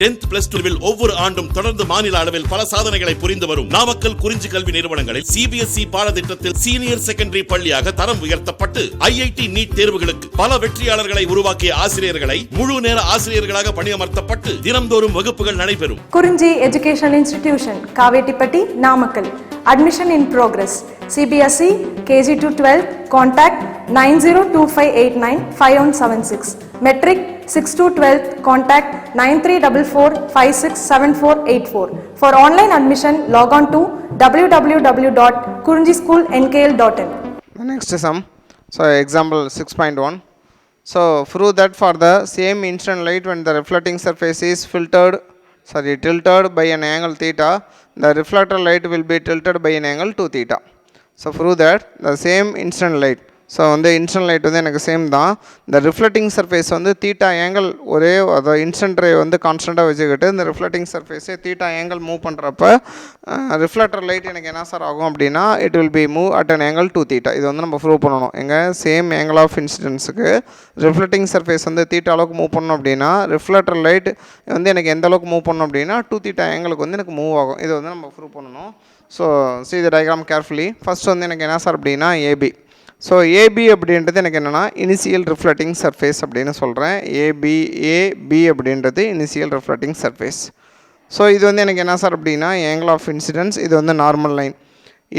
10th plus 2 ஒவ்வொரு ஆண்டும் தொடர்ந்து மாநில அளவில் பல சாதனைகளை புரிந்து வரும் நாமக்கல் குறிஞ்சி கல்வி நிறுவனங்களில் சிபிஎஸ்இ பாடத்திட்டத்தில் சீனியர் செகண்டரி பள்ளியாக தரம் உயர்த்தப்பட்டு ஐஐடி நீட் தேர்வுகளுக்கு பல வெற்றியாளர்களை உருவாக்கிய ஆசிரியர்களை முழு நேர ஆசிரியர்களாக பணியமர்த்தப்பட்டு தினம்தோறும் வகுப்புகள் நடைபெறும். குறிஞ்சி educational institution, Kavettipatti, Namakkal. Admission in progress. CBSE KG to 12. Contact 9025895176. Metric 6 to 12. Contact 9344567484. For online admission, log on to www.kurinjischoolnkl.in. The next sum. So example 6.1. So prove that for the same instant light when the reflecting surface is tilted by an angle theta, the reflector light will be tilted by an angle 2 theta. So prove that the same instant light. So on the instant light வந்து எனக்கு same தான். இந்த reflecting surface வந்து theta angle ஒரே அதை incident ray வந்து கான்ஸ்டண்ட்டாக வச்சுக்கிட்டு இந்த ரிஃப்ளெக்டிங் சர்ஃபேஸே தீட்டா ஆங்கிள் மூவ் பண்ணுறப்ப ரிஃப்ளெக்டர் லைட் எனக்கு என்ன சார் ஆகும் அப்படின்னா it will be move at an angle 2 theta. இது வந்து நம்ம ப்ரூவ் பண்ணணும். எங்கள் சேம் ஆங்கிள் ஆஃப் இன்சிடென்ஸுக்கு ரிஃப்ளெக்டிங் சர்ஃபேஸ் வந்து தீட்டா அளவுக்கு மூவ் பண்ணணும் அப்படின்னா ரிஃப்ளெக்டர் லைட் வந்து எனக்கு எந்த அளவுக்கு மூவ் பண்ணணும் அப்படின்னா 2 தீட்டா ஆங்கிளுக்கு வந்து எனக்கு மூவ் ஆகும். இது வந்து நம்ம ப்ரூவ் பண்ணணும். So see the diagram carefully. First வந்து எனக்கு என்ன சார் அப்படின்னா ஏபி. ஸோ ஏபி அப்படின்றது எனக்கு என்னென்னா இனிஷியல் ரிஃப்ளெக்டிங் சர்ஃபேஸ் அப்படின்னு சொல்கிறேன். ஏபி அப்படின்றது இனிஷியல் ரிஃப்ளெக்டிங் சர்ஃபேஸ். ஸோ இது வந்து எனக்கு என்ன சார் அப்படின்னா ஆங்கிள் ஆஃப் இன்சிடென்ஸ், இது வந்து நார்மல் லைன்.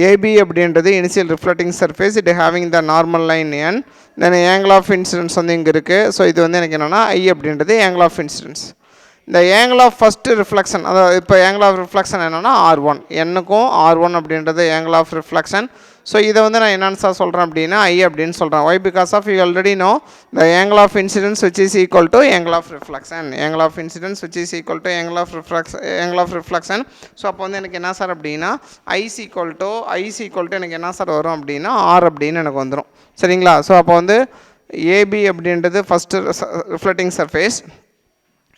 ஏபி அப்படின்றது initial reflecting surface, it having the normal line N, then angle of incidence வந்து இங்கே இருக்குது. ஸோ இது வந்து எனக்கு என்னென்னா ஐ அப்படின்றது ஆங்கிள் ஆஃப் இன்சிடென்ஸ். இந்த ஆங்கிள் ஆஃப் ஃபஸ்ட்டு ரிஃப்ளெக்ஷன், அதாவது இப்போ ஆங்கிள் ஆஃப் ரிஃப்ளெக்ஷன் என்னென்னா R1, என்னுக்கும் R1 அப்படின்றது ஆங்கிள் ஆஃப் ரிஃப்ளெக்ஷன். ஸோ இதை வந்து நான் என்னென்னு சார் சொல்கிறேன் அப்படின்னா ஐ அப்படின்னு சொல்கிறேன். Why because of you already know the angle of incidence which is equal to angle of reflection, angle of incidence which is equal to angle of reflection. So அப்போ வந்து எனக்கு என்ன சார் அப்படின்னா ice equal to எனக்கு என்ன sir வரும் அப்படின்னா R அப்படின்னு எனக்கு வந்துடும். சரிங்களா? ஸோ அப்போ வந்து ஏபி அப்படின்றது ஃபஸ்ட்டு ரிஃப்ளெக்டிங் சர்ஃபேஸ்,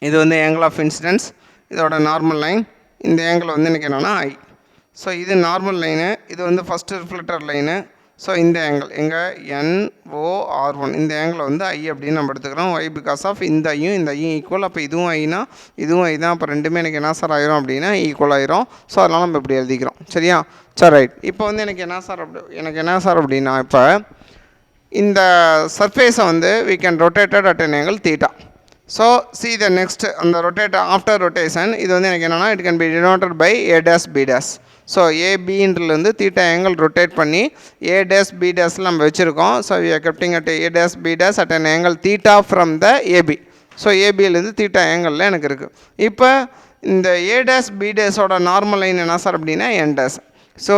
இது வந்து ஆங்கிள் ஆஃப் இன்சிடென்ஸ், இதோட நார்மல் லைன், இந்த ஆங்கிள் வந்து எனக்கு என்னென்னா ஐ. ஸோ இது நார்மல் லைனு, இது வந்து ஃபஸ்ட்டு ரிஃப்ளெக்டர் லைனு. ஸோ இந்த ஆங்கிள் எங்கள் NOR1, இந்த ஆங்கிள் வந்து ஐ அப்படின்னு நம்ம எடுத்துக்கிறோம். ஒய் பிகாஸ் ஆஃப் இந்த ஐயும் ஈக்குவல். அப்போ இதுவும் ஐனா இதுவும் ஐ தான். அப்போ ரெண்டுமே எனக்கு என்ன சார் ஆயிரும் அப்படின்னா ஈக்குவல் ஆயிரும். ஸோ அதனால் நம்ம இப்படி எழுதிக்கிறோம். சரியா? சரி, ரைட். இப்போ வந்து எனக்கு என்ன சார் அப்படின்னா இப்போ இந்த சர்ஃபேஸை வந்து we can rotate at an angle theta. So see the next, அந்த rotate after rotation இது வந்து எனக்கு என்னென்னா it can be denoted by a dash b dash. So ஏபின்றது தீட்டா ஆங்கிள் ரொட்டேட் பண்ணி a dash b dashல நம்ம வச்சுருக்கோம். So we are keeping at a dash b dash at an angle theta from the AB. So ஏபியிலேருந்து theta ஆங்கிளில் எனக்கு இருக்குது. இப்போ இந்த a dash b dashோட நார்மல் லைன் என்ன சார் அப்படின்னா n dash. ஸோ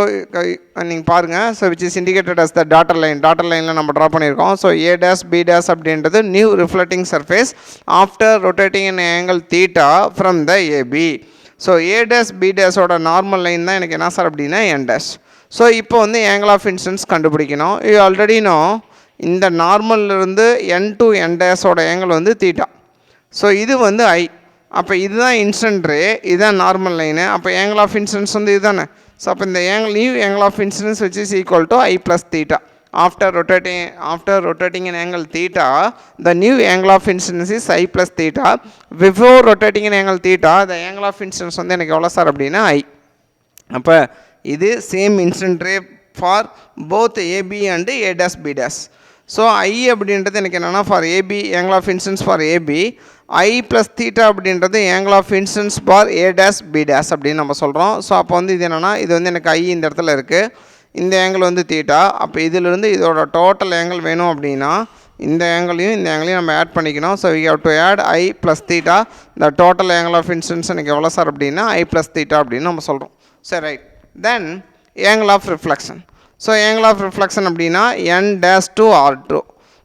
நீங்கள் பாருங்கள், so which is indicated as the dotted லைனில் நம்ம ட்ரா பண்ணியிருக்கோம். So A dash B dash அப்படின்றது new reflecting surface after rotating in angle theta from the AB. So A dash B டேஷோட normal line தான் எனக்கு என்ன சார் அப்படின்னா என் dash. So இப்போ வந்து ஆங்கிள் ஆஃப் இன்சிடென்ஸ் கண்டுபிடிக்கணும். இது ஆல்ரெடி இந்த நார்மல்லிருந்து என் டு என் டேஷோட ஆங்கிள் வந்து தீட்டா. ஸோ இது வந்து ஐ. அப்போ இதுதான் இன்சிடென்ட் ரே, இதுதான் நார்மல் லைனு. அப்போ ஆங்கிள் ஆஃப் இன்சிடென்ஸ் வந்து இதுதானே. ஸோ அப்போ இந்த new angle of incidence which is equal to I plus theta. After rotating an angle theta, the new angle of incidence is I plus theta. Before rotating an angle theta, the angle of incidence வந்து எனக்கு எவ்வளோ sir அப்படின்னா I. அப்போ இது same incident ray for both AB and A dash B dash. So I அப்படின்றது எனக்கு என்னென்னா for AB angle of incidence for AB, I plus theta அப்படின்றது angle of incidence for A dash B dash அப்படின்னு நம்ம சொல்கிறோம். So அப்போ வந்து இது என்னென்னா இது வந்து எனக்கு ஐ இந்த இடத்துல இருக்குது, இந்த ஆங்கிள் வந்து தீட்டா. அப்போ இதிலிருந்து இதோட டோட்டல் ஆங்கிள் வேணும் அப்படின்னா இந்த ஆங்கிளையும் நம்ம ஆட் பண்ணிக்கணும். So we have to add I plus theta. The total angle of incidence எனக்கு எவ்வளோ சார் அப்படின்னா ஐ ப்ளஸ் தீட்டா அப்படின்னு நம்ம சொல்கிறோம். சரி, right. Then angle of reflection. So angle of reflection அப்படின்னா n dash to R2.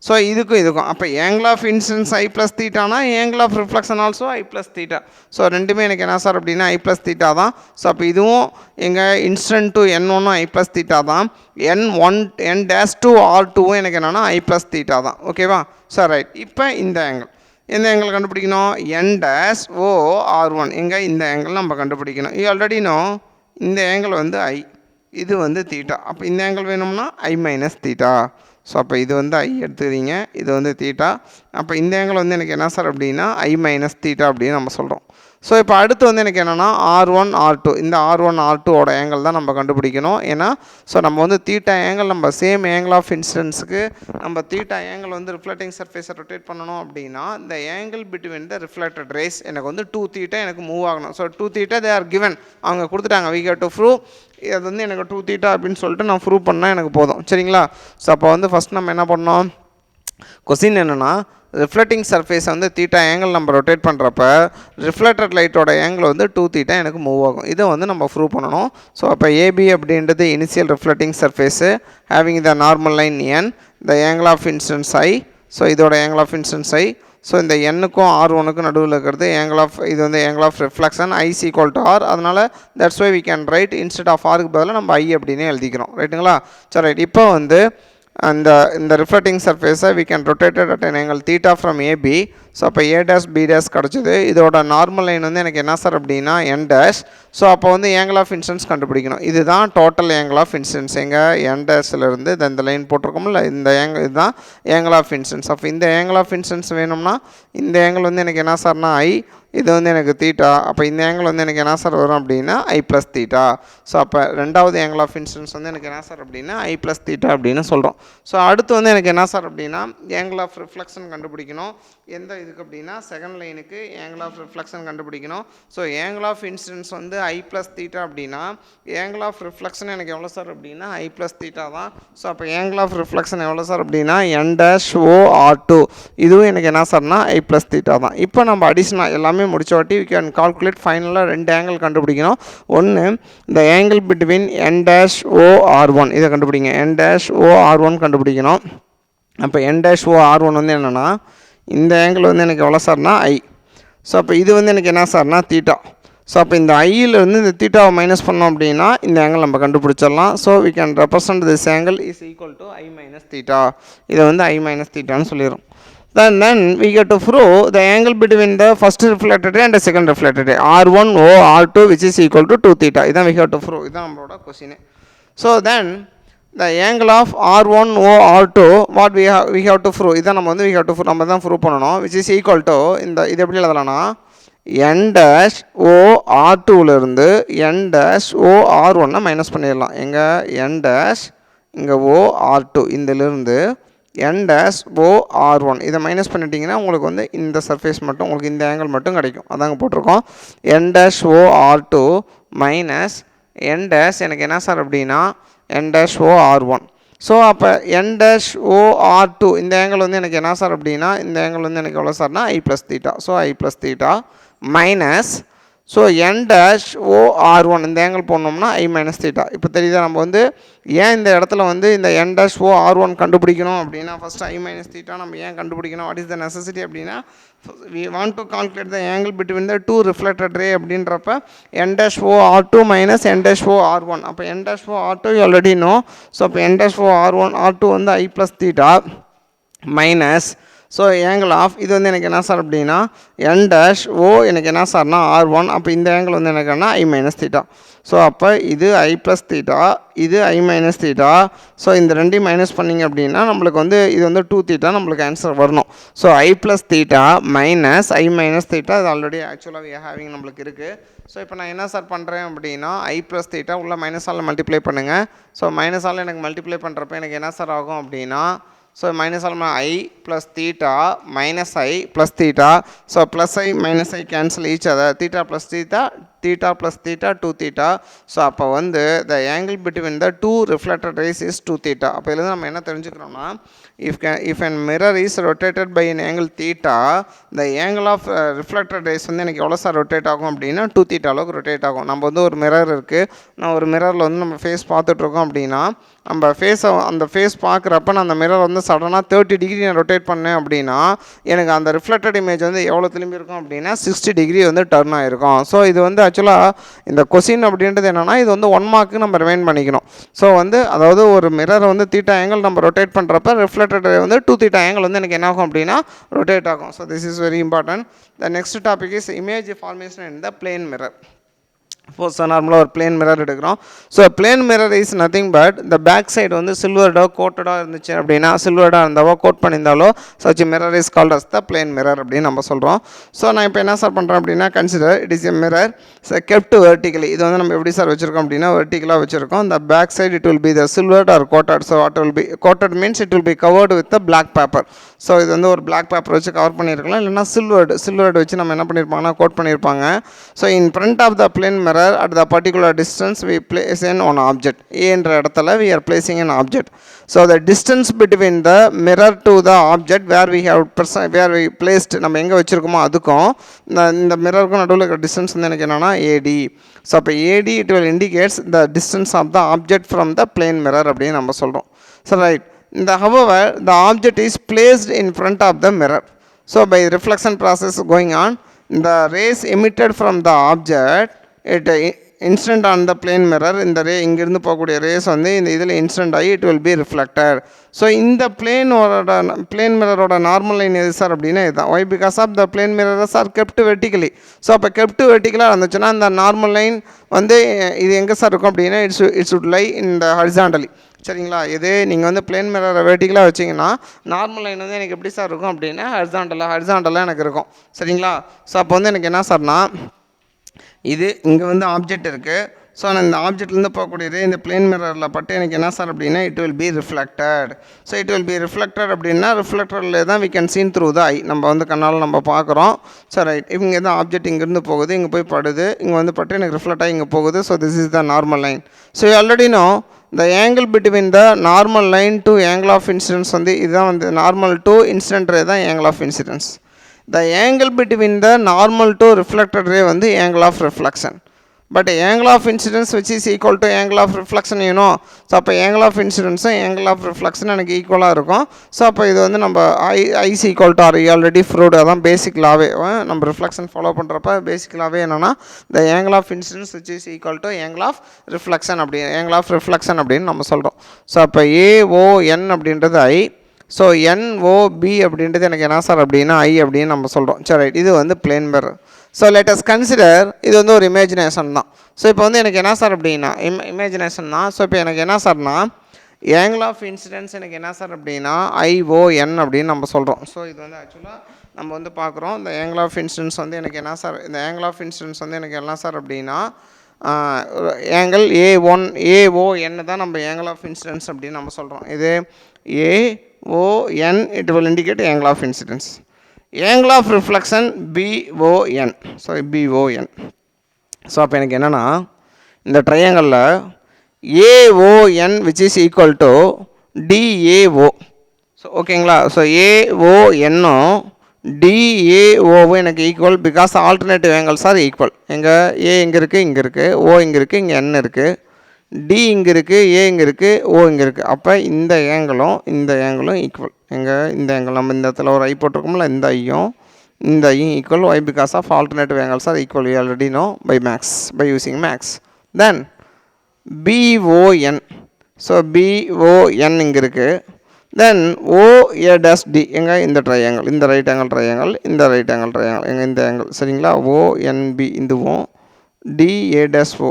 So இதுக்கும் அப்போ angle of incidence I plus தீட்டானா angle of reflection also I plus theta. So ரெண்டுமே எனக்கு என்ன சார் அப்படின்னா ஐ ப்ளஸ் தீட்டா தான். So அப்போ இதுவும் எங்கள் incident to N1 I plus theta தான். n டேஷ் டு R2வும் எனக்கு என்னென்னா ஐ ப்ளஸ் தீட்டா தான். ஓகேவா? So right. இப்போ இந்த ஆங்கிள் கண்டுபிடிக்கணும். n டேஷ் R1 இந்த ஆங்கிள் நம்ம கண்டுபிடிக்கணும். இது ஆல்ரெடி இந்த ஆங்கிள் வந்து ஐ, இது வந்து தீட்டா. அப்போ இந்த ஆங்கிள் வேணும்னா ஐ மைனஸ் தீட்டா. ஸோ அப்போ இது வந்து ஐ எடுத்துக்கிறீங்க, இது வந்து தீட்டா. அப்போ இந்த ஆங்கிள் வந்து எனக்கு என்ன சார் அப்படின்னா ஐ மைனஸ் தீட்டா அப்படின்னு நம்ம சொல்கிறோம். ஸோ இப்போ அடுத்து வந்து எனக்கு என்னென்னா R1 R2 இந்த R1 R2ஓட ஆங்கிள் தான் நம்ம கண்டுபிடிக்கணும். ஏன்னா ஸோ நம்ம வந்து தீட்டா ஆங்கிள் நம்ம சேம் ஆங்கிள் ஆஃப் இன்சிடென்ஸுக்கு நம்ம தீட்டா ஆங்கிள் வந்து ரிஃப்ளெக்டிங் சர்ஃபேஸை ரொட்டேட் பண்ணணும் அப்படின்னா இந்த ஆங்கிள் பிட்வீன் த ரிஃப்ளெக்டட் ரேஸ் எனக்கு வந்து 2 தீட்டா எனக்கு மூவ் ஆகணும். So 2 theta they are given, அவங்க கொடுத்துட்டாங்க. வி ஹேவ் டு ப்ரூவ் அது வந்து எனக்கு 2 தீட்டா அப்படின்னு சொல்லிட்டு நான் ப்ரூவ் பண்ணால் எனக்கு போதும். சரிங்களா? ஸோ அப்போ வந்து ஃபஸ்ட் நம்ம என்ன பண்ணோம், கொஸ்டின் என்னென்னா ரிஃப்ளெக்டிங் சர்ஃபேஸ் வந்து தீட்டா ஆங்கிள் நம்ம ரொட்டேட் பண்ணுறப்ப ரிஃப்ளெக்டட் லைட்டோட ஆங்கிள் வந்து 2 தீட்டா எனக்கு மூவ் ஆகும். இதை வந்து நம்ம ப்ரூவ் பண்ணணும். ஸோ அப்போ ஏபி அப்படின்றது initial reflecting surface having the normal line N, the angle of incidence I. So இதோட angle of incidence I. So இந்த எண்ணுக்கும் R1க்கும் நடுவில் இருக்கிறது ஆங்கிள் ஆஃப், இது வந்து angle of reflection is equal to R. அதனால் that's why we can write instead of ஆருக்கு பதிலாக நம்ம ஐ அப்படின்னு எழுதிக்கிறோம். ரைட்டுங்களா? சரி, ரைட். இப்போ வந்து இந்த ரிஃப்ளெக்டிங் சர்ஃபேஸை வி கேன் ரொட்டேட்டட் அட் an angle theta from AB. So அப்போ A dash B dash கிடச்சிது. இதோட நார்மல் லைன் வந்து எனக்கு என்ன சார் அப்படின்னா N dash. ஸோ அப்போ வந்து ஆங்கிள் ஆஃப் இன்சிடென்ஸ் கண்டுபிடிக்கணும். இதுதான் டோட்டல் ஆங்கிள் ஆஃப் இன்சிடென்ஸ். எங்கள் N டேஷ்லேருந்து இந்த லைன் போட்டிருக்கோம்ல, இந்த ஆங்கிள் இதுதான் ஆங்கிள் ஆஃப் இன்சிடென்ஸ். அப்போ இந்த ஆங்கிள் ஆஃப் இன்சிடென்ஸ் வேணும்னா இந்த ஆங்கிள் வந்து எனக்கு என்ன சார்னா ஐ, இது வந்து எனக்கு தீட்டா. அப்போ இந்த ஆங்கிள் வந்து எனக்கு என்ன சார் வரும் அப்படின்னா ஐ ப்ளஸ் தீட்டா. ஸோ அப்போ ரெண்டாவது ஆங்கிள் ஆஃப் இன்சிடென்ஸ் வந்து எனக்கு என்ன சார் அப்படின்னா ஐ ப்ளஸ் தீட்டா அப்படின்னு சொல்கிறோம். ஸோ அடுத்து வந்து எனக்கு என்ன சார் அப்படின்னா ஆங்கிள் ஆஃப் ரிஃப்ளெக்ஷன் கண்டுபிடிக்கணும். எந்த இதுக்கு அப்படின்னா செகண்ட் லைனுக்கு ஆங்கிள் ஆஃப் ரிஃப்ளெக்ஷன் கண்டுபிடிக்கணும். ஸோ ஆங்கிள் ஆஃப் இன்சிடென்ஸ் வந்து ஐ ப்ளஸ் தீட்டா அப்படின்னா ஆங்கிள் ஆஃப் ரிஃப்ளெக்ஷன் எனக்கு எவ்வளோ சார் அப்படின்னா ஐ ப்ளஸ் தீட்டா தான். ஸோ அப்போ ஆங்கிள் ஆஃப் ரிஃப்ளெக்ஷன் எவ்வளோ சார் அப்படின்னா N dash OR2. இதுவும் எனக்கு என்ன சார்னா ஐ ப்ளஸ் தீட்டா தான். இப்போ நம்ம அடிஷனல் எல்லாமே முடிச்ச வாட்டி we can calculate ஃபைனலாக 2 ஆங்கிள் கண்டுபிடிக்கணும். ஒன்று இந்த angle between N dash OR1 இதை கண்டுபிடிங்க. N dash OR1 கண்டுபிடிக்கணும். அப்போ N dash OR1 வந்து என்னென்னா இந்த ஆங்கிள் வந்து எனக்கு எவ்வளோ சார்னா ஐ. ஸோ அப்போ இது வந்து எனக்கு என்ன சார்னா தீட்டா. ஸோ அப்போ இந்த ஐயில் வந்து இந்த தீட்டாவை மைனஸ் பண்ணோம் அப்படின்னா இந்த ஆங்கிள் நம்ம கண்டுபிடிச்சிடலாம். So we can represent this angle is equal to I minus theta. இதை வந்து I minus thetaன்னு சொல்லிடும். Then we get to prove the angle between the first reflected ray and the second reflected ray R1 O R2 which is equal to 2 theta. இதான் we have to prove. இதான் நம்மளோட question. So then the angle of R1 O R2 what we have to prove. இதான் நம்ம வந்து we have to prove, நம்ம தான் prove பண்ணணும். which is equal to இந்த இது எப்படி எழுதலாம்னா N dash O R2லேருந்து N dash O R1 minus பண்ணிடலாம். எங்கே N dash இங்கே O R2 இதிலிருந்து N dash O R1 இதை மைனஸ் பண்ணிட்டீங்கன்னா உங்களுக்கு வந்து இந்த சர்ஃபேஸ் மட்டும், உங்களுக்கு இந்த ஆங்கிள் மட்டும் கிடைக்கும். அதாங்க போட்டிருக்கோம். N dash O R2 minus N dash எனக்கு என்ன சார் அப்படின்னா N dash O R1. So அப்போ N dash O R2 இந்த ஆங்கிள் வந்து எனக்கு என்ன சார் அப்படின்னா இந்த ஆங்கிள் வந்து எனக்கு எவ்வளோ சார்னா I plus theta. So I plus theta minus so N dash O R1 இந்த ஆங்கிள் போடணும்னா I மைனஸ் தீட்டா. இப்போ தெரியுதா நம்ம வந்து ஏன் இந்த இடத்துல வந்து இந்த N dash O R1 கண்டுபிடிக்கணும் அப்படின்னா ஃபஸ்ட்டு I மைனஸ் தீட்டா நம்ம ஏன் கண்டுபிடிக்கணும், வாட் இஸ் த நெசசிட்டி அப்படின்னா we want to calculate the angle between the two reflected ray அப்படின்றப்ப N dash O R2 minus N dash O R1. அப்போ N dash O R2 you already know. So அப்போ N dash O R1 R2 வந்து I plus theta minus so angle of இது வந்து எனக்கு என்ன sir அப்படின்னா N dash O எனக்கு என்ன சார்னா R1. அப்போ இந்த ஆங்கிள் வந்து எனக்கு என்ன I மைனஸ் தீட்டா. ஸோ அப்போ இது I ப்ளஸ் தீட்டா, இது I மைனஸ் தீட்டா. ஸோ இந்த ரெண்டையும் மைனஸ் பண்ணிங்க அப்படின்னா நம்மளுக்கு வந்து இது வந்து 2 தீட்டா நம்மளுக்கு ஆன்சர் வரணும். So I plus theta minus I minus theta இது ஆல்ரெடி ஆக்சுவலாக we are having நம்மளுக்கு இருக்குது. ஸோ இப்போ நான் என்ன சார் பண்ணுறேன் அப்படின்னா I ப்ளஸ் தீட்டா உள்ள மைனஸால் மல்டிப்ளை பண்ணுங்கள். ஸோ மைனஸால் எனக்கு மல்டிப்ளை பண்ணுறப்ப எனக்கு என்ன சார் ஆகும் அப்படின்னா so minus all I plus theta minus I plus theta. So plus I minus I cancel each other. Theta plus theta, theta plus theta 2 theta. So அப்போ வந்து த angle between the 2 reflected race is 2 theta. அப்போ இதில் நம்ம என்ன தெரிஞ்சுக்கிறோம்னா if an mirror is rotated by an angle theta, the angle of reflected rays வந்து எனக்கு எவ்வளோ sir rotate ஆகும் அப்படின்னா 2 தீட்டா அளவுக்கு ரொட்டேட் ஆகும். நம்ம வந்து ஒரு மிரர் இருக்குது, நான் ஒரு மிரரில் வந்து நம்ம ஃபேஸ் பார்த்துட்ருக்கோம் அப்படின்னா நம்ம ஃபேஸை அந்த ஃபேஸ் பார்க்குறப்ப நான் அந்த மிரர் வந்து சடனாக 30 டிகிரி நான் ரொட்டேட் பண்ணேன் அப்படின்னா எனக்கு அந்த ரிஃப்ளெக்டட் இமேஜ் வந்து எவ்வளோ திரும்பி இருக்கும் அப்படின்னா 60 டிகிரி வந்து டர்ன் ஆகிருக்கும். ஸோ இது வந்து ஆக்சுவலாக இந்த கொஸ்டின் அப்படின்றது என்னென்னா இது வந்து 1 மார்க்கு நம்ம ரிமைண்ட் பண்ணிக்கணும். ஸோ வந்து அதாவது ஒரு மிரர் வந்து தீட்டா ஆங்கிள் நம்ம ரொட்டேட் பண்ணுறப்ப ரிஃப்ளெக்டட் வந்து 2 தீட்டா ஆங்கிள் வந்து எனக்கு என்ன ஆகும் அப்படின்னா ரொட்டேட் ஆகும். So this is very important. The next topic is image formation in the plane mirror. இப்போ நார்மலாக ஒரு பிளேன் மிரர் எடுக்கிறோம். So plane mirror is nothing but இந்த பேக் சைடு வந்து சில்வர்டோ கோட்டடாக இருந்துச்சு அப்படின்னா, சில்வர்டாக இருந்தாவோ கோட் பண்ணியிருந்தாலோ such mirror is called as the plane mirror அப்படின்னு நம்ம சொல்கிறோம். ஸோ நான் இப்போ என்ன சார் பண்ணுறேன் அப்படின்னா, consider it is a mirror kept vertically. இது வந்து நம்ம எப்படி சார் வச்சுருக்கோம் அப்படின்னா, வெர்டிகலாக வச்சுருக்கோம். இந்த back side it will be the silvered or coated. So what will be coated means it will be covered with the black paper. So இது வந்து ஒரு பிளாக் பேப்பர் வச்சு கவர் பண்ணியிருக்கலாம், இல்லைனா சில்வர்டு வச்சு நம்ம என்ன பண்ணியிருப்பாங்கன்னா கோட் பண்ணியிருப்பாங்க. So in front of the plane mirror at the particular distance we place in one object. A என்ற இடத்துல we are placing an object. So the distance between the mirror to the object where we placed நம்ம எங்கே வச்சுருக்கோமோ அதுக்கும் இந்த மிரருக்கும் நடுவில் இருக்கிற distance வந்து எனக்கு என்னென்னா AD. ஸோ அப்போ AD it will indicates the distance of the object from the plane mirror அப்படின்னு நம்ம சொல்கிறோம். So right, however the object is placed in front of the mirror. So by reflection process going on, the rays emitted from the object it incident on the plane mirror, இந்த ரே இங்கிருந்து போகக்கூடிய race வந்து இந்த இதில் incident ஆகி it will be reflected. So இந்த plane மிரரோட normal line எது சார் அப்படின்னா இதுதான். Why because of the plane mirrors are kept vertically. So அப்போ கெப்ட் வெர்டிகலாக இருந்துச்சுன்னா இந்த நார்மல் லைன் வந்து இது எங்கே சார் இருக்கும் அப்படின்னா இட்ஸ் உட் லை இந்த ஹரிசாண்டலி. சரிங்களா, இது நீங்கள் வந்து பிளேன் மிரரை வெர்டிகலாக வச்சிங்கன்னா நார்மல் லைன் வந்து எனக்கு எப்படி சார் இருக்கும் அப்படின்னா ஹரிசாண்டலாக எனக்கு இருக்கும். சரிங்களா, ஸோ அப்போ வந்து எனக்கு என்ன சார்னா, இது இங்கே வந்து ஆப்ஜெக்ட் இருக்குது. ஸோ நான் இந்த ஆப்ஜெக்ட்லேருந்து போகக்கூடியது இந்த பிளேன் மிரரில் பட்டு எனக்கு என்ன சார் அப்படின்னா it will be reflected. So it will be reflected அப்படின்னா ரிஃப்ளெக்டரில் தான் we can seen through the eye, நம்ம வந்து கண்ணால் நம்ம பார்க்குறோம். ஸோ ரைட், இங்கே தான் ஆப்ஜெக்ட் இங்கேருந்து போகுது, இங்கே போய் படுது, இங்கே வந்து பட்டு எனக்கு ரிஃப்ளெக்ட் ஆகி இங்கே போகுது. So this is the normal line. So you already no the angle between the normal line to angle of incidence வந்து இதுதான் வந்து நார்மல் டு இன்சிடென்ட் ரே தான் angle of incidence. The angle between the normal to reflected ray வந்து angle of reflection. But angle of incidence which is equal to angle of reflection, you know. So அப்போ angle of incidence angle of reflection எனக்கு ஈக்குவலாக இருக்கும். So அப்போ இது வந்து நம்ம I's equal to R already proved, அதான் பேசிக் லாவே. நம்ம ரிஃப்ளெக்ஷன் ஃபாலோ பண்ணுறப்ப பேசிக் லாவே என்னென்னா the angle of incidence which is equal to angle of reflection angle of reflection அப்படின்னு நம்ம சொல்கிறோம். ஸோ அப்போ AON அப்படின்றது ஐ. ஸோ NOB அப்படின்றது எனக்கு என்ன சார் அப்படின்னா ஐ அப்படின்னு நம்ம சொல்கிறோம். சரி ரைட், இது வந்து plane mirror. So let us consider இது வந்து ஒரு இமேஜினேஷன் தான். ஸோ இப்போ வந்து எனக்கு என்ன சார் அப்படின்னா இமேஜினேஷன் தான். ஸோ இப்போ எனக்கு என்ன சார்னா angle of incidence எனக்கு என்ன சார் அப்படின்னா ION அப்படின்னு நம்ம சொல்கிறோம். ஸோ இது வந்து ஆக்சுவலாக நம்ம வந்து பார்க்குறோம் இந்த angle of incidence வந்து எனக்கு என்ன சார், இந்த angle of incidence வந்து எனக்கு என்ன சார் அப்படின்னா angle AON தான் நம்ம angle of incidence அப்படின்னு நம்ம சொல்கிறோம். இது AON it will indicate angle of incidence. angle of reflection BON. So BON. So அப்போ எனக்கு என்னென்னா இந்த ட்ரையாங்கலில் AON which is equal to DAO. So ஓகேங்களா, ஸோ AONனும் DAOவும் எனக்கு equal because alternative angles are equal. எங்கே A இங்கே இருக்குது, இங்கே இருக்குது, O இங்கே இருக்குது, இங்கே N இருக்குது, D இங்கே இருக்குது, A இங்கே இருக்குது, O இங்கே இருக்குது. அப்போ இந்த ஆங்கிளும் ஈக்குவல். எங்கே இந்த ஆங்கிள் நம்ம இந்த இடத்துல ஒரு ஐ போட்டிருக்கோம்ல, இந்த ஐயும் இந்த ஐயும் equal. Why because of alternative angles are equal. You already know by using maths. Then BON. So BON இங்கே இருக்குது. தென் OA'D எங்கே இந்த ட்ரையாங்கிள், இந்த ரைட் ஆங்கிள் ட்ரையாங்கிள், இந்த ரைட் ஆங்கிள் ட்ரையாங்கிள், எங்கே இந்த ஆங்கிள். சரிங்களா, ONB இதுவும் DA'O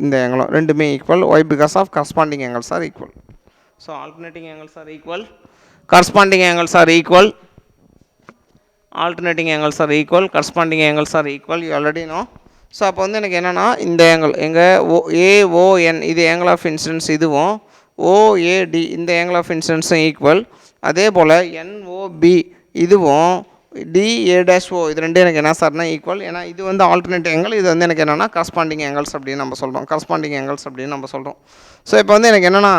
இந்த ஆங்கிளும் ரெண்டுமே equal. Why because of corresponding angles are equal. So alternating angles are equal, corresponding angles are equal, alternating angles are equal, corresponding angles are equal, you already know. So அப்போ வந்து எனக்கு என்னென்னா இந்த angle எங்கள் AON இது angle of incidence, இதுவும் OAD இந்த angle of incidence equal. அதே போல் NOB இதுவும் DA'O இது ரெண்டும் எனக்கு என்ன சார்னா ஈக்குவல். ஏன்னா இது வந்து ஆல்டர்னேட்டிவ் ஆங்கிள், இது வந்து எனக்கு என்னென்னா கரஸ்பாண்டிங் ஆங்கிள்ஸ் அப்படின்னு நம்ம சொல்கிறோம். ஸோ இப்போ வந்து எனக்கு என்னென்னா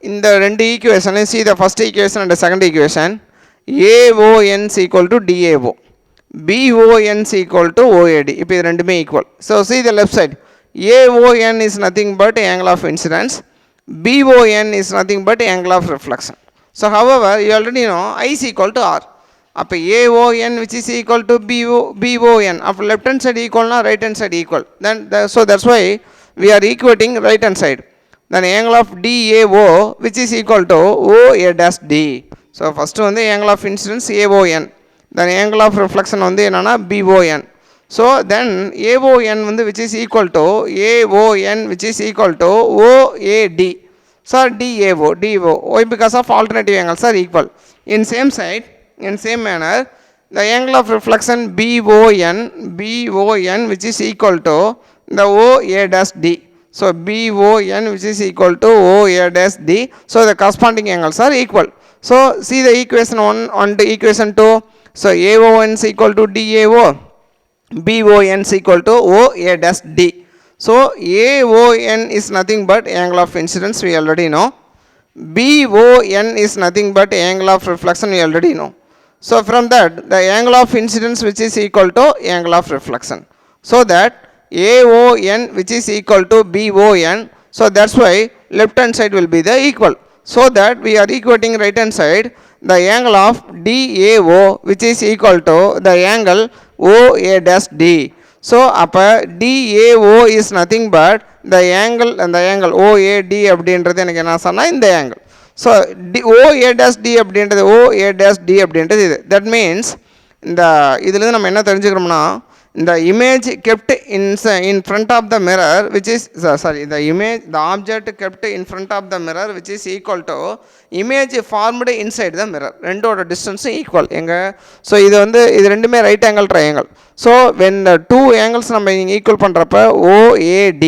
இந்த ரெண்டு ஈக்குவேஷன்லையும் see the first equation and the second equation. AON is equal to DAO, BON is equal to OAD. இப்போ இது ரெண்டுமே equal. So see the left side. AON is nothing but angle of incidence, BON is nothing but angle of reflection. So however you already know I is equal to R. அப்போ AON which is equal to BON, அப்போ left hand side equal na right hand side equal. Then so that's why we are equating right hand side. Then angle of DAO which is equal to OA'D. So first வந்து angle of incidence AON, then angle of reflection வந்து என்னன்னா BON. So then AON வந்து which is equal to AON which is equal to OAD. So DAO. Why? Because of alternative angles are equal. In same side, in same manner, the angle of reflection BON which is equal to the OA dash D. So BON which is equal to OA dash D. So the corresponding angles are equal. So see the equation 1 and equation 2. So AON is equal to DAO. BON is equal to OA dash D. So AON is nothing but angle of incidence, we already know. BON is nothing but angle of reflection, we already know. So from that, the angle of incidence which is equal to angle of reflection. So that AON which is equal to BON, so that's why left hand side will be the equal. So that we are equating right hand side, the angle of DAO which is equal to the angle OA dash D. So அப்போ DAO is nothing but the angle, and the angle OAD அப்படின்றது எனக்கு என்ன சொன்னால் இந்த angle. So OA dash D அப்படின்றது OA dash D அப்படின்றது இது. That means இந்த இதுலேருந்து நம்ம என்ன தெரிஞ்சுக்கிறோம்னா, the image kept in front of the mirror which is the object kept in front of the mirror which is equal to image formed inside the mirror. ரெண்டோட distance equal எங்க. So இது வந்து இது ரெண்டுமே right angle triangle. So when the two angles நம்ம equal பண்ணுறப்ப OAD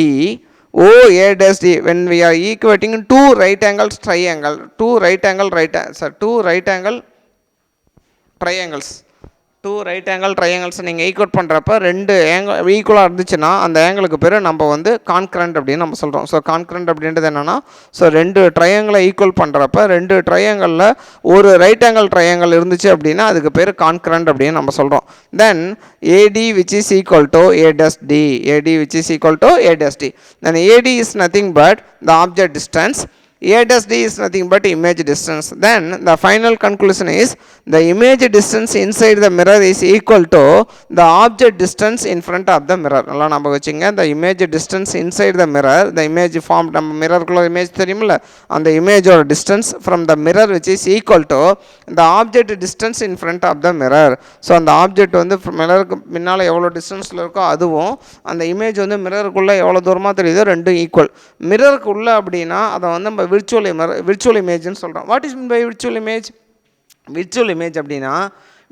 OA dash D, when we are equating two right angles triangle, two right angle நீங்கள் equal பண்ணுறப்ப ரெண்டு ஆங்கிள் ஈக்குவலாக இருந்துச்சுன்னா அந்த ஆங்கிளுக்கு பேர் நம்ம வந்து கான்கரண்ட் அப்படின்னு நம்ம சொல்கிறோம். ஸோ கான்கரண்ட் அப்படின்றது என்னென்னா, ஸோ ரெண்டு ட்ரையாங்கிளை ஈக்குவல் பண்ணுறப்ப ரெண்டு ட்ரையாங்கிளில் ஒரு ரைட் ஆங்கிள் ட்ரையாங்கிள் இருந்துச்சு அப்படின்னா அதுக்கு பேர் கான்கரண்ட் அப்படின்னு நம்ம சொல்கிறோம். தென் AD which is equal to A dash D, AD which is equal to A dash D. Then AD is nothing but the object distance, A dash D is nothing but image distance. Then the final conclusion is the image distance inside the mirror is equal to the object distance in front of the mirror. நல்லா நம்ம வச்சுங்க, the image distance inside the mirror, the image formed, நம்ம மிரருக்குள்ள image தெரியுமில்ல, அந்த இமேஜோட distance from the mirror which is equal to the object distance in front of the mirror. So அந்த object வந்து மிரருக்கு முன்னால் எவ்வளோ டிஸ்டன்ஸில் இருக்கோ அதுவும் அந்த இமேஜ் வந்து மிரருக்குள்ளே எவ்வளோ தூரமாக தெரியுதோ ரெண்டும் ஈக்குவல். மிரருக்குள்ளே அப்படின்னா அதை வந்து நம்ம virtual image ன்னு சொல்கிறோம். What is mean by virtual image? virtual image அப்படின்னா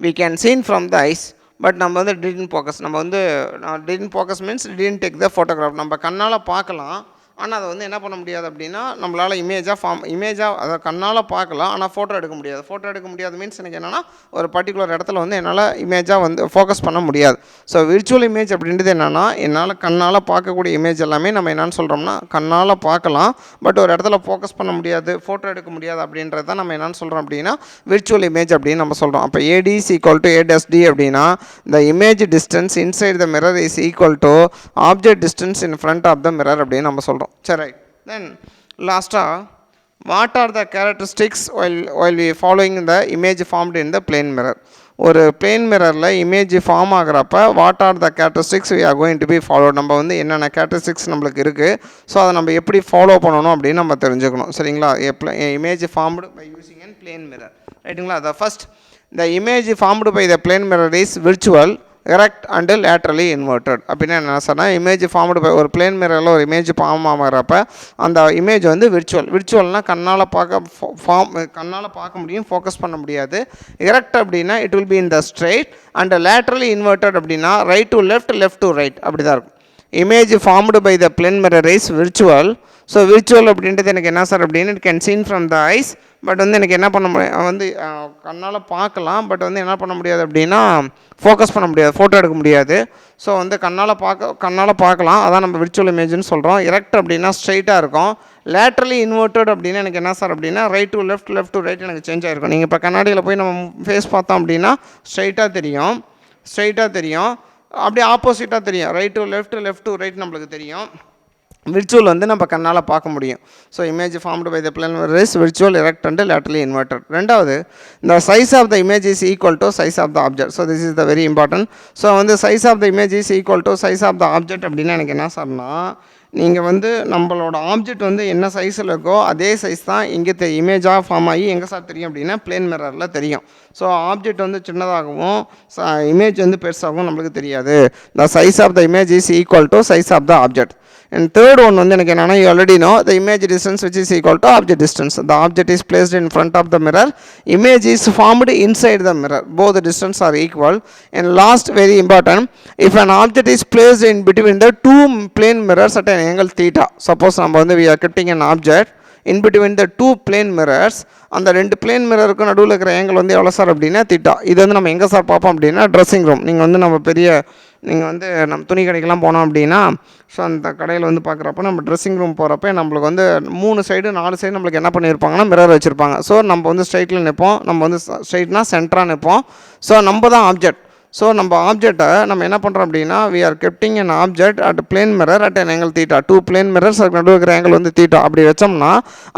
we can seen from the eyes, but நம்ம வந்து didn't focus means didn't take the photograph. நம்ம கண்ணால் பார்க்கலாம், ஆனால் அதை வந்து என்ன பண்ண முடியாது அப்படின்னா நம்மளால் இமேஜாக அதை கண்ணால் பார்க்கலாம், ஆனால் ஃபோட்டோ எடுக்க முடியாது. மீன்ஸ் எனக்கு என்னென்னா ஒரு பர்டிகுலர் இடத்துல வந்து என்னால் இமேஜாக வந்து ஃபோக்கஸ் பண்ண முடியாது. ஸோ விர்ச்சுவல் இமேஜ் அப்படின்றது என்னென்னா, என்னால் கண்ணால் பார்க்கக்கூடிய இமேஜ் எல்லாமே நம்ம என்னென்னு சொல்கிறோம்னா கண்ணால் பார்க்கலாம், பட் ஒரு இடத்துல ஃபோக்கஸ் பண்ண முடியாது, ஃபோட்டோ எடுக்க முடியாது அப்படின்றது தான் நம்ம என்னென்னு சொல்கிறோம் அப்படின்னா விர்ச்சுவல் இமேஜ் அப்படின்னு நம்ம சொல்கிறோம். அப்போ AD is equal to A dash D அப்படின்னா the image distance inside the mirror is equal to object distance in front of the mirror அப்படின்னு நம்ம சொல்கிறோம். சரி, then லாஸ்ட்டாக what are the characteristics while we following the image formed in the plane mirror? ஒரு plane மிரரில் image form ஆகிறப்ப what are the characteristics we are going to be followed, நம்ம வந்து என்னென்ன கேரக்டரிஸ்டிக்ஸ் நம்மளுக்கு இருக்குது, ஸோ அதை நம்ம எப்படி ஃபாலோ பண்ணணும் அப்படின்னு நம்ம தெரிஞ்சுக்கணும். சரிங்களா? Image formed by using an plane mirror, ரைட்டுங்களா? The first, the image formed by the plane mirror is virtual, erect and laterally inverted. அப்படின்னா என்ன சொன்னால், இமேஜ் ஃபார்ம்டு பை ஒரு பிளேன் மிரரில் ஒரு இமேஜ் ஃபார்ம் ஆகிறப்ப அந்த இமேஜ் வந்து விர்ச்சுவல்னால் கண்ணால் பார்க்க முடியும், ஃபோக்கஸ் பண்ண முடியாது. எரெக்ட் அப்படின்னா it will be in the straight, and laterally inverted அப்படின்னா right to left, left to right, அப்படி தான் இருக்கும். Image formed by the plane mirror is virtual. So virtual அப்படின்றது எனக்கு என்ன சார் அப்படின்னு, it can seen from the eyes, but வந்து எனக்கு என்ன பண்ண முடியும், வந்து கண்ணால் பார்க்கலாம், பட் வந்து என்ன பண்ண முடியாது அப்படின்னா ஃபோக்கஸ் பண்ண முடியாது, ஃபோட்டோ எடுக்க முடியாது. ஸோ வந்து கண்ணால் பார்க்கலாம், அதான் நம்ம விர்ச்சுவல் இமேஜ்னு சொல்கிறோம். எரெக்ட் அப்படின்னா ஸ்ட்ரைட்டாக இருக்கும். லேட்ரலி இன்வெர்ட்டட் அப்படின்னா எனக்கு என்ன சார் அப்படின்னா right to left, left to right எனக்கு சேஞ்ச் ஆகிருக்கும். நீங்கள் இப்போ கண்ணாடியில் போய் நம்ம ஃபேஸ் பார்த்தோம் அப்படின்னா ஸ்ட்ரைட்டாக தெரியும், அப்படியே ஆப்போசிட்டாக தெரியும். Right to left, left to right நம்மளுக்கு தெரியும். விர்ச்சுவல் வந்து நம்ம கண்ணால் பார்க்க முடியும். So image formed by the plane mirror is virtual, erect and laterally inverted. ரெண்டாவது, இந்த size of the image is equal to size of the object. So this is the very important. So வந்து size of the image is equal to size of the object அப்படின்னா எனக்கு என்ன சார்னா, நீங்கள் வந்து நம்மளோட ஆப்ஜெக்ட் வந்து என்ன சைஸில் இருக்கோ அதே சைஸ் தான் இங்கே இமேஜாக ஃபார்ம் ஆகி எங்கே சார் தெரியும் அப்படின்னா பிளேன் மிரரில் தெரியும். ஸோ ஆப்ஜெக்ட் வந்து சின்னதாகவும் இமேஜ் வந்து பெருசாகவும் நம்மளுக்கு தெரியாது. The size of the image is equal to size of the object. And third one வந்து எனக்கு என்னன்னா, you already know the image distance which is equal to object distance. The object is placed in front of the mirror, image is formed inside the mirror, both the distance are equal. And last, very important, if an object is placed in between the two plane mirrors at an angle theta, suppose நம்ம வந்து we are keeping an object in between the two plane mirrors, அந்த ரெண்டு plane மிரருக்கு நடுவில் இருக்கிற angle வந்து எவ்வளோ sir அப்படின்னா theta. இது வந்து நம்ம எங்கே சார் பார்ப்போம் அப்படின்னா ட்ரெஸ்ஸிங் ரூம். நீங்கள் வந்து நம்ம நீங்கள் வந்து நம்ம துணி கடைக்கெல்லாம் போனோம் அப்படின்னா, ஸோ அந்த கடையில் வந்து பார்க்குறப்ப நம்ம ட்ரெஸ்ஸிங் ரூம் போகிறப்ப நம்மளுக்கு வந்து 3 சைடு 4 சைடு நம்மளுக்கு என்ன பண்ணியிருப்பாங்கன்னா மிரர் வச்சுருப்பாங்க. ஸோ நம்ம வந்து ஸ்ட்ரைட்டில் நிற்போம், நம்ம வந்து ஸ்ட்ரைட்னா சென்டராக நிற்போம். ஸோ நம்ம தான் ஆப்ஜெக்ட். ஸோ நம்ம ஆப்ஜெக்டை நம்ம என்ன பண்ணுறோம் அப்படின்னா, we are keeping an object at plane mirror at an angle theta. 2 plane mirrors நடுவில் இருக்கிற ஆங்கிள் வந்து தீட்டா. அப்படி வச்சோம்னா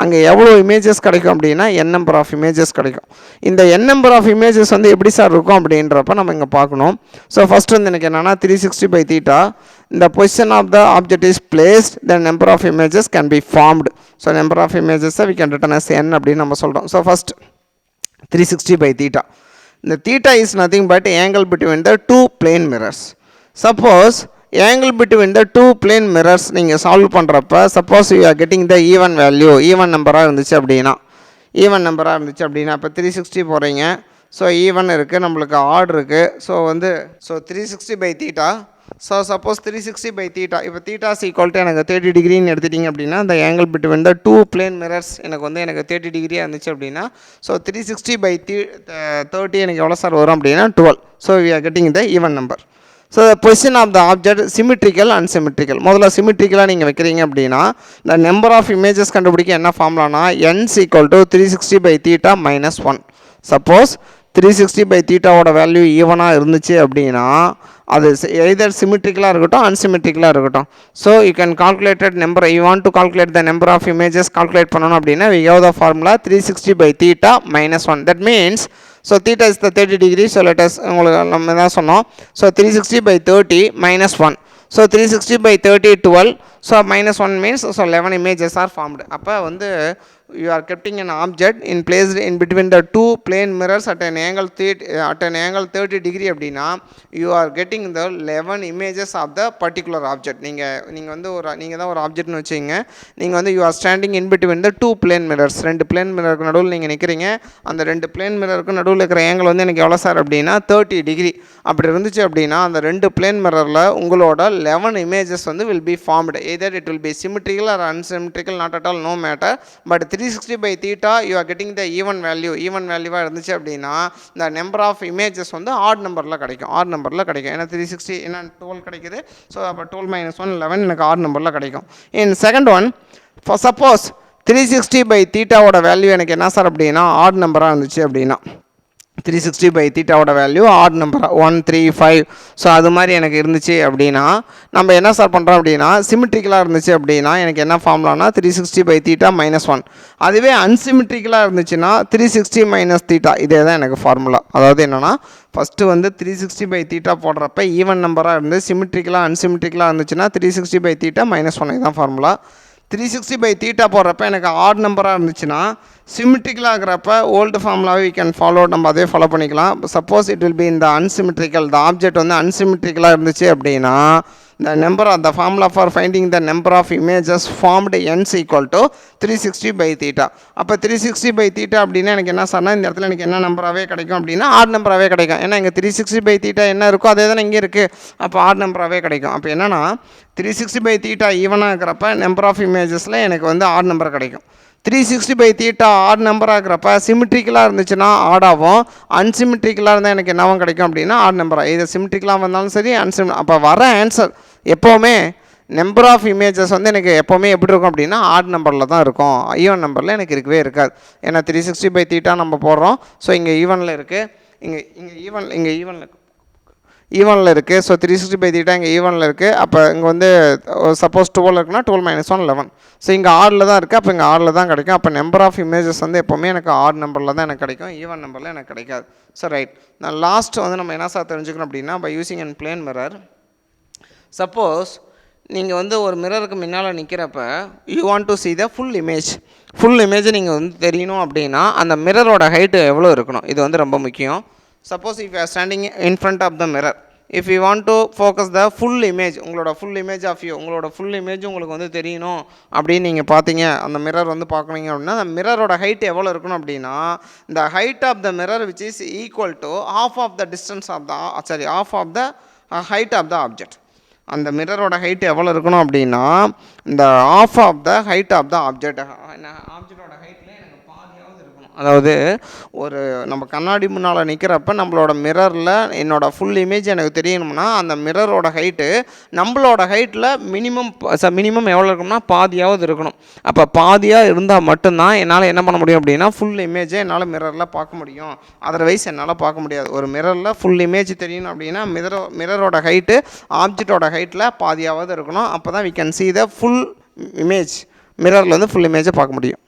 அங்கே எவ்வளோ இமேஜஸ் கிடைக்கும் அப்படின்னா n நம்பர் ஆஃப் இமேஜஸ் கிடைக்கும். இந்த n நம்பர் ஆஃப் இமேஜஸ் வந்து எப்படி சார் இருக்கும் அப்படின்றப்ப நம்ம இங்கே பார்க்கணும். ஸோ ஃபஸ்ட் வந்து எனக்கு என்னென்னா 360/θ. இந்த position of the object is placed, then number of images can be formed. So number of இமேஜஸை we can written as n அப்படின்னு நம்ம சொல்கிறோம். So first 360/θ. The theta is nothing but angle between the two plane mirrors. Suppose angle between the two plane mirrors நீங்கள் solve பண்ணுறப்ப, suppose you are getting the even value, even நம்பராக இருந்துச்சு அப்படின்னா, இப்போ 360 போகிறீங்க. ஸோ ஈவன் இருக்குது, நம்மளுக்கு add இருக்குது. ஸோ வந்து 360/θ. ஸோ சப்போஸ் 360/θ, இப்போ θ is equal to எனக்கு 30 டிகிரின்னு எடுத்துட்டிங்க அப்படின்னா, அந்த angle between the two plane mirrors எனக்கு 30 டிகிரியாக இருந்துச்சு அப்படின்னா, ஸோ 360/30 எனக்கு எவ்வளோ சார் வரும் அப்படின்னா 12. So we are getting the even number. So position of the object symmetrical unsymmetrical. முதல்ல சிமெட்ரிக்கலாக நீங்கள் வைக்கிறீங்க அப்படின்னா, இந்த நம்பர் ஆஃப் இமேஜஸ் கண்டுபிடிக்க என்ன ஃபார்ம்லானா, n is equal to 360/θ minus 1. Suppose 360/θவோட வேல்யூ ஈவனாக இருந்துச்சு அப்படின்னா, அது எய்தர் சிமெட்ரிக்கலாக இருக்கட்டும் அன்சிமெட்ரிக்கலாக இருக்கட்டும். So you can calculated number, you want to calculate the number of images calculate பண்ணணும் அப்படின்னா we have the formula 360/θ minus 1. that means, so theta is the 30 degree. so let us உங்களுக்கு நம்ம தான் சொன்னோம். so 360/30 minus 1. so 360/30 12. so minus 1 means, so 11 images are formed. அப்போ வந்து you are keeping an object in placed in between the two plane mirrors at an angle 30 degree அப்படின்னா, you are getting the 11 images of the particular object. நீங்கள் வந்து நீங்கள் தான் ஒரு ஆப்ஜெக்ட்னு வச்சுங்க. நீங்கள் வந்து you are standing in between the two plane mirrors. 2 plane mirrorக்கு நடுவில் நீங்கள் நிற்கிறீங்க. அந்த 2 plane mirrorக்கு நடுவில் இருக்கிற ஆங்கிள் வந்து எனக்கு எவ்வளோ சார் அப்படின்னா 30 டிகிரி. அப்படி இருந்துச்சு அப்படின்னா, அந்த 2 plane mirrorல உங்களோட 11 images வந்து will be formed. either it will be symmetrical or unsymmetrical, not at all, no matter. but 360/θ you are getting the even வேல்யூவாக இருந்துச்சு அப்படின்னா, இந்த நம்பர் ஆஃப் இமேஜஸ் வந்து ஆட் நம்பரில் கிடைக்கும். ஏன்னா 360 என்ன 12 கிடைக்குது. ஸோ அப்போ 12 - 1 11 எனக்கு ஆட் நம்பரில் கிடைக்கும். In second one, for suppose 360/θவோட வேல்யூ எனக்கு என்ன சார் அப்படின்னா ஆட் நம்பராக இருந்துச்சு அப்படின்னா, 360/θவோட வேல்யூ ஆட் நம்பர் 1 3 5. ஸோ அது மாதிரி எனக்கு இருந்துச்சு அப்படின்னா, நம்ம என்ன சார் பண்ணுறோம் அப்படின்னா, சிமெட்ரிக்கலாக இருந்துச்சு அப்படின்னா எனக்கு என்ன ஃபார்முலானா 360/θ minus 1. அதுவே அன்சிமெட்ரிக்கலாக இருந்துச்சுன்னா 360 - θ. இதே தான் எனக்கு ஃபார்முலா. அதாவது என்னென்னா, ஃபஸ்ட்டு வந்து 360/θ போடுறப்ப ஈவன் நம்பராக இருந்து சிமெட்ரிக்கலாக அன்சிமெட்ரிக்கலாக இருந்துச்சுன்னா 360/θ minus 1. இதுதான் ஃபார்முலா. 360/θ போடுறப்ப எனக்கு ஆட் நம்பராக இருந்துச்சுன்னா, சிமெட்ரிக்கலாக இருக்கிறப்ப ஓல்டு ஃபார்முலாவே we can follow, நம்ம அதே ஃபாலோ பண்ணிக்கலாம். சப்போஸ் இட் வில் பி இந்த அன்சிமெட்ரிக்கல், த ஆப்ஜெக்ட் வந்து அன்சிமெட்ரிக்கலாக இருந்துச்சு அப்படின்னா, the number of the formula for finding the number of images formed n is equal to 360/θ. அப்போ 360/θ அப்படின்னா எனக்கு என்ன சார்னா, இந்த இடத்துல எனக்கு என்ன நம்பராகவே கிடைக்கும் அப்படின்னா ஆட் நம்பராகவே கிடைக்கும். ஏன்னா இங்கே 360/θ என்ன இருக்கோ அதே தான் இங்கே இருக்குது. அப்போ ஆட் நம்பராகவே கிடைக்கும். அப்போ என்னென்னா 360/θ ஈவனாக இருக்கிறப்ப நம்பர் ஆஃப் இமேஜஸில் எனக்கு வந்து ஆட் நம்பர் கிடைக்கும். 360/θ ஆட் நம்பராக இருக்கிறப்ப சிமெட்ரிக்கலாக இருந்துச்சுன்னா ஆடாகவும், அன்சிமெட்ரிக்கலாக இருந்தால் எனக்கு என்னவும் கிடைக்கும் அப்படின்னா ஆட் நம்பராக. இது சிமெட்ரிக்கலாக வந்தாலும் சரி அப்போ வர ஆன்சர் எப்போவுமே நம்பர் ஆஃப் இமேஜஸ் வந்து எனக்கு எப்போவுமே எப்படி இருக்கும் அப்படின்னா ஆட் நம்பரில் தான் இருக்கும். ஈவன் நம்பரில் எனக்கு இருக்கவே இருக்காது. ஏன்னா 360/θ நம்ம போடுறோம். ஸோ இங்கே ஈவனில் இருக்குது, இங்கே ஈவனில் ஈவனில் இருக்குது. ஸோ 360/θ இங்கே ஈவனில் இருக்குது. அப்போ இங்கே வந்து சப்போஸ் 12 இருக்குன்னா 12 - 1 11. ஸோ இங்கே ஆடில் தான் இருக்குது. அப்போ இங்கே ஆடில் தான் கிடைக்கும். அப்போ நம்பர் ஆஃப் இமேஜஸ் வந்து எப்போவுமே எனக்கு ஆட் நம்பரில் தான் எனக்கு கிடைக்கும், ஈவன் நம்பரில் எனக்கு கிடைக்காது. ஸோ ரைட், நான் லாஸ்ட் வந்து நம்ம என்ன சார் தெரிஞ்சுக்கணும் அப்படின்னா, by using and plane mirror. Suppose நீங்கள் வந்து ஒரு மிரருக்கு முன்னால் நிற்கிறப்ப you want to see the full image. Full image நீங்கள் வந்து தெரியணும் அப்படின்னா அந்த மிரரோட ஹைட்டு எவ்வளோ இருக்கணும், இது வந்து ரொம்ப முக்கியம். Suppose if you are standing in front of the mirror, if you want to focus the full image, உங்களோட ஃபுல் இமேஜ் ஆஃப் யூ, உங்களோட ஃபுல் இமேஜ் உங்களுக்கு வந்து தெரியணும் அப்படின்னு நீங்கள் பார்த்தீங்க, அந்த மிரர் வந்து பார்க்குறீங்க அப்படின்னா அந்த மிரரோட ஹைட் எவ்வளோ இருக்கணும் அப்படின்னா, இந்த height of the mirror which is equal to half of the distance of the half of the height of the object. அந்த மிரரோட ஹைட் எவ்வளோ இருக்கணும் அப்படின்னா, இந்த half of the height of the object, ஆப்ஜெக்டோட ஹைட்டில் எனக்கு பாதியாவது இருக்கணும். அதாவது ஒரு நம்ம கண்ணாடி முன்னால் நிற்கிறப்ப நம்மளோட மிரரில் என்னோடய ஃபுல் இமேஜ் எனக்கு தெரியணும்னா அந்த மிரரோட ஹைட்டு நம்மளோட ஹைட்டில் மினிமம் எவ்வளோ இருக்கணும்னா பாதியாவது இருக்கணும். அப்போ பாதியாக இருந்தால் மட்டும்தான் என்னால் என்ன பண்ண முடியும் அப்படின்னா ஃபுல் இமேஜை என்னால் மிரரில் பார்க்க முடியும். அதர்வைஸ் என்னால் பார்க்க முடியாது. ஒரு மிரரில் ஃபுல் இமேஜ் தெரியணும் அப்படின்னா மிரரோட ஹைட்டு ஆப்ஜெக்டோட ஹைட்டில் பாதியாவது இருக்கணும். அப்போ தான் we can see the full image. மிரரில் வந்து ஃபுல் இமேஜை பார்க்க முடியும்.